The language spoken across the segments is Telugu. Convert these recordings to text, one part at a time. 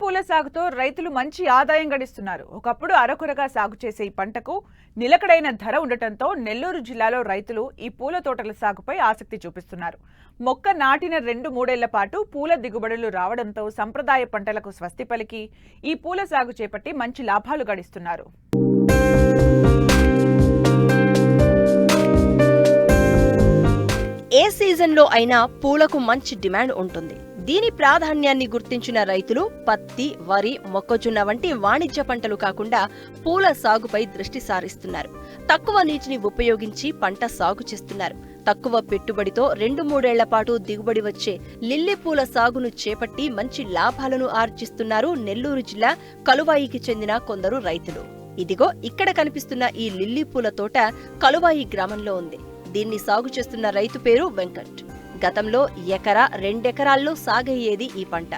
పూల సాగుతో రైతులు మంచి ఆదాయం గడిస్తున్నారు. ఒకప్పుడు అరకొరగా సాగు చేసే ఈ పంటకు నిలకడైన ధర ఉండటంతో నెల్లూరు జిల్లాలో రైతులు ఈ పూల తోటల సాగుపై ఆసక్తి చూపిస్తున్నారు. మొక్క నాటిన 2-3 ఏళ్ల పాటు పూల దిగుబడులు రావడంతో సంప్రదాయ పంటలకు స్వస్తి పలికి ఈ పూల సాగు చేపట్టి మంచి లాభాలు గడిస్తున్నారు. ఏ సీజన్లో అయినా పూలకు మంచి డిమాండ్ ఉంటుంది. దీని ప్రాధాన్యాన్ని గుర్తించిన రైతులు పత్తి, వరి, మొక్కజొన్న వంటి వాణిజ్య పంటలు కాకుండా పూల సాగుపై దృష్టి సారిస్తున్నారు. తక్కువ నీటిని ఉపయోగించి పంట సాగు చేస్తున్నారు. తక్కువ పెట్టుబడితో 2-3 ఏళ్ల పాటు దిగుబడి వచ్చే లిల్లీ పూల సాగును చేపట్టి మంచి లాభాలను ఆర్జిస్తున్నారు నెల్లూరు జిల్లా కలువాయికి చెందిన కొందరు రైతులు. ఇదిగో ఇక్కడ కనిపిస్తున్న ఈ లిల్లీ పూల తోట కలువాయి గ్రామంలో ఉంది. దీన్ని సాగు చేస్తున్న రైతు పేరు వెంకట్. గతంలో 1-2 ఎకరాల్లో సాగయ్యేది ఈ పంట.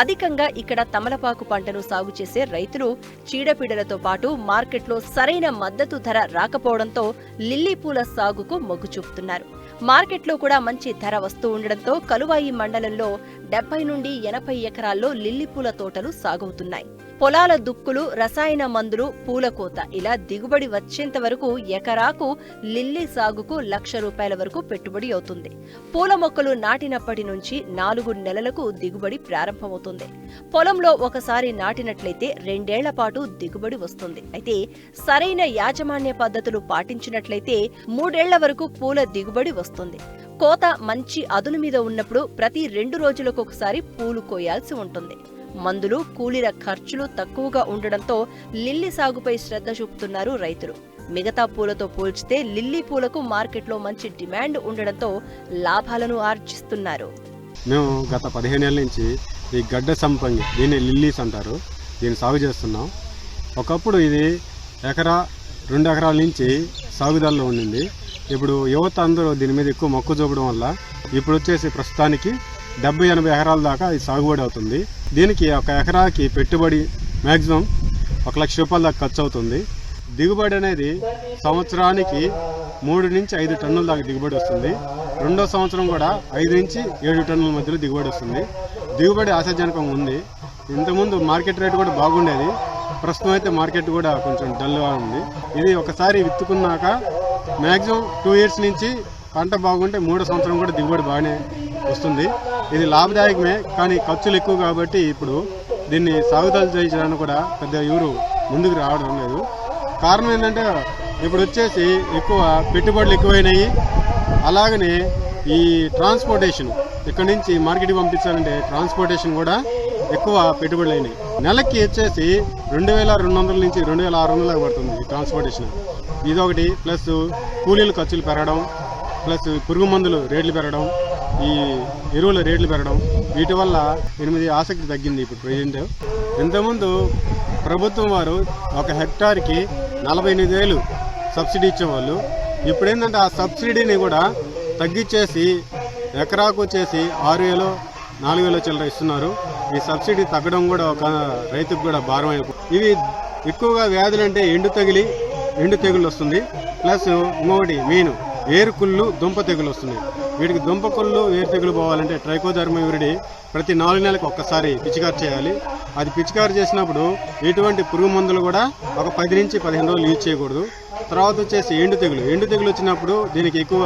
అధికంగా ఇక్కడ తమలపాకు పంటను సాగు చేసే రైతులు చీడపీడలతో పాటు మార్కెట్లో సరైన మద్దతు ధర రాకపోవడంతో లిల్లీ పూల సాగుకు మొగ్గు చూపుతున్నారు. మార్కెట్లో కూడా మంచి ధర వస్తూ ఉండడంతో కలువాయి మండలంలో 70-80 ఎకరాల్లో లిల్లీ పూల తోటలు సాగవుతున్నాయి. పొలాల దుక్కులు, రసాయన మందులు, పూల కోత ఇలా దిగుబడి వచ్చేంత వరకు ఎకరాకు లిల్లీ సాగుకు ₹1,00,000 వరకు పెట్టుబడి అవుతుంది. పూల మొక్కలు నాటినప్పటి నుంచి 4 నెలలకు దిగుబడి ప్రారంభమవుతుంది. పొలంలో ఒకసారి నాటినట్లయితే 2 ఏళ్ల పాటు దిగుబడి వస్తుంది. అయితే సరైన యాజమాన్య పద్ధతులు పాటించినట్లయితే 3 ఏళ్ల వరకు పూల దిగుబడి వస్తుంది. కోత మంచి అదును మీద ఉన్నప్పుడు ప్రతి 2 రోజులకొకసారి పూలు కోయాల్సి ఉంటుంది. మందులు, కూలీల ఖర్చులు తక్కువగా ఉండడంతో లిల్లీ సాగుపై శ్రద్ధ చూపుతున్నారు రైతులు. మిగతా పూలతో పోల్చితే లిల్లీ పూలకు మార్కెట్లో మంచి డిమాండ్ ఉండడంతో లాభాలను ఆర్జిస్తున్నారు. మేము గత 15 ఏళ్ల నుంచి ఈ గడ్డ సంపంగి, దీన్ని లిల్లీస్ అంటారు, దీన్ని సాగు చేస్తున్నాం. ఒకప్పుడు ఇది 1-2 ఎకరాల నుంచి సాగుదారిలో ఉండింది. ఇప్పుడు యువత అందరూ దీని మీద ఎక్కువ మొక్కు చూపడం వల్ల ఇప్పుడు వచ్చేసి ప్రస్తుతానికి 70-80 ఎకరాల దాకా ఇది సాగుబడి అవుతుంది. దీనికి 1 ఎకరాకి పెట్టుబడి మ్యాక్సిమం ₹1,00,000 దాకా ఖర్చు అవుతుంది. దిగుబడి అనేది సంవత్సరానికి 3-5 టన్నుల దాకా దిగుబడి వస్తుంది. రెండో సంవత్సరం కూడా 5-7 టన్నుల మధ్యలో దిగుబడి వస్తుంది. దిగుబడి ఆశాజనకంగా ఉంది. ఇంతకుముందు మార్కెట్ రేటు కూడా బాగుండేది. ప్రస్తుతం అయితే మార్కెట్ కూడా కొంచెం డల్గా ఉంది. ఇది ఒకసారి విత్తుకున్నాక మ్యాక్సిమం 2 ఇయర్స్ నుంచి పంట బాగుంటే 3వ సంవత్సరం కూడా దిగుబడి బాగానే వస్తుంది. ఇది లాభదాయకమే, కానీ ఖర్చులు ఎక్కువ కాబట్టి ఇప్పుడు దీన్ని సాగుదల చేయడానికి కూడా పెద్ద ఎవరు ముందుకు రావడం లేదు. కారణం ఏంటంటే ఇప్పుడు వచ్చేసి ఎక్కువ పెట్టుబడులు ఎక్కువైనాయి. అలాగనే ఈ ట్రాన్స్పోర్టేషన్ ఇక్కడి నుంచి మార్కెట్కి పంపించాలంటే ట్రాన్స్పోర్టేషన్ కూడా ఎక్కువ పెట్టుబడులు అయినాయి. నెలకి వచ్చేసి 2,200 నుంచి 2,600 పడుతుంది ఈ ట్రాన్స్పోర్టేషన్. ఇదొకటి, ప్లస్ కూలీల ఖర్చులు పెరగడం, ప్లస్ పురుగు మందులు రేట్లు పెరగడం, ఈ ఎరువుల రేట్లు పెరగడం, వీటి వల్ల దీని మీద ఆసక్తి తగ్గింది. ఇప్పుడు ప్రజెంట్ ఇంతకుముందు ప్రభుత్వం వారు 1 హెక్టార్కి 48,000 సబ్సిడీ ఇచ్చేవాళ్ళు. ఇప్పుడు ఏంటంటే ఆ సబ్సిడీని కూడా తగ్గించేసి ఎకరాకు వచ్చేసి 6,000, 4,000 చిల్లర ఇస్తున్నారు. ఈ సబ్సిడీ తగ్గడం కూడా ఒక రైతుకు కూడా భారం అయిపోయింది. ఇవి ఎక్కువగా వ్యాధులు అంటే ఎండు తెగులు వస్తుంది. ప్లస్ ఇంకొకటి మెయిన్ వేరుకుళ్ళు, దుంప తెగులు వస్తున్నాయి. వీటికి దుంప కుళ్ళు, వేరు తెగులు పోవాలంటే ట్రైకోడర్మా విరిడి ప్రతి 4 నెలలకు ఒక్కసారి పిచికారి చేయాలి. అది పిచికారి చేసినప్పుడు ఎటువంటి పురుగు మందులు కూడా ఒక 10-15 రోజులు యూజ్ చేయకూడదు. తర్వాత వచ్చేసి ఎండు తెగులు వచ్చినప్పుడు దీనికి ఎక్కువ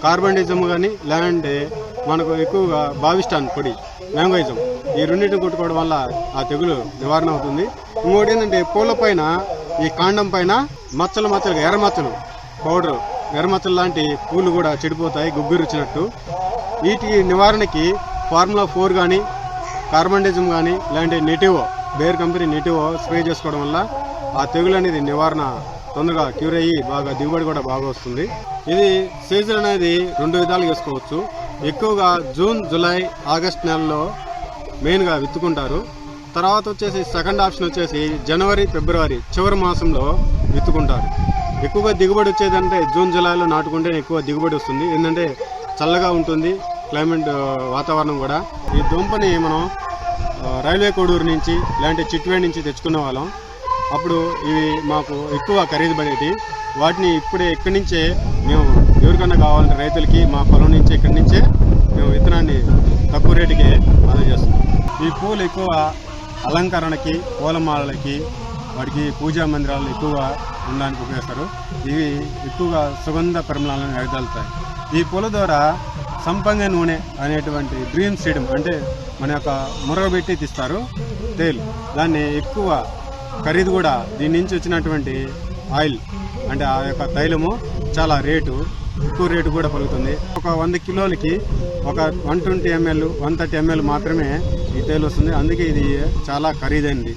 కార్బండిజం కానీ లేదంటే మనకు ఎక్కువగా బావిస్టాన్ పొడి, మ్యాంగోయిజం, ఈ రెండింటిని కొట్టుకోవడం వల్ల ఆ తెగులు నివారణ అవుతుంది. ఇంకోటి ఏంటంటే పూల పైన, ఈ కాండం పైన మచ్చలుగా ఎర్రమచ్చలు పౌడరు, ఎర్రమచ్చలు లాంటి పూలు కూడా చెడిపోతాయి గుగ్గురు వచ్చినట్టు. వీటి నివారణకి ఫార్ములా 4 కానీ, కార్బండిజం కానీ, లేదంటే నెటివో, బేర్ కంపెనీ నెటివో స్ప్రే చేసుకోవడం వల్ల ఆ తెగులు అనేది నివారణ తొందరగా క్యూర్ అయ్యి బాగా దిగుబడి కూడా బాగా వస్తుంది. ఇది సీజన్ అనేది 2 విధాలుగా వేసుకోవచ్చు. ఎక్కువగా జూన్, జూలై, ఆగస్ట్ నెలలో మెయిన్గా విత్తుకుంటారు. తర్వాత వచ్చేసి సెకండ్ ఆప్షన్ వచ్చేసి జనవరి, ఫిబ్రవరి చివరి మాసంలో విత్తుకుంటారు. ఎక్కువగా దిగుబడి వచ్చేదంటే జూన్, జూలైలో నాటుకుంటే ఎక్కువ దిగుబడి వస్తుంది. ఏంటంటే చల్లగా ఉంటుంది క్లైమేట్, వాతావరణం కూడా. ఈ దుంపని మనం రైల్వే కోడూరు నుంచి లేదంటే చిట్వేడ్ నుంచి తెచ్చుకునే వాళ్ళం. అప్పుడు ఇవి మాకు ఎక్కువ ఖరీదు పడేది. వాటిని ఇప్పుడే ఇక్కడి నుంచే మేము ఎవరికన్నా కావాలంటే రైతులకి మా పొలం నుంచి ఇక్కడి నుంచే మేము విత్తనాన్ని తక్కువ రేటుకే అందజేస్తున్నాం. ఈ పూలు ఎక్కువ అలంకరణకి, పూలమాలలకి, వాటికి పూజా మందిరాలు ఎక్కువగా ఉండడానికి ఉపయోగిస్తారు. ఇవి ఎక్కువగా సుగంధ పరిమళాలను వెదజల్లుతాయి. ఈ పూల ద్వారా సంపంగి నూనె అనేటువంటి డ్రీమ్ సీడ్, అంటే మన యొక్క మురగబెట్టి తీస్తారు తేలు. దాన్ని ఎక్కువ ఖరీదు కూడా, దీని నుంచి వచ్చినటువంటి ఆయిల్ అంటే ఆ యొక్క తైలము చాలా ఎక్కువ రేటు కూడా పలుకుతుంది. ఒక 100 కిలోలకి ఒక 120 ml 130 ml మాత్రమే ఈ తేలు వస్తుంది. అందుకే ఇది చాలా ఖరీదైనది.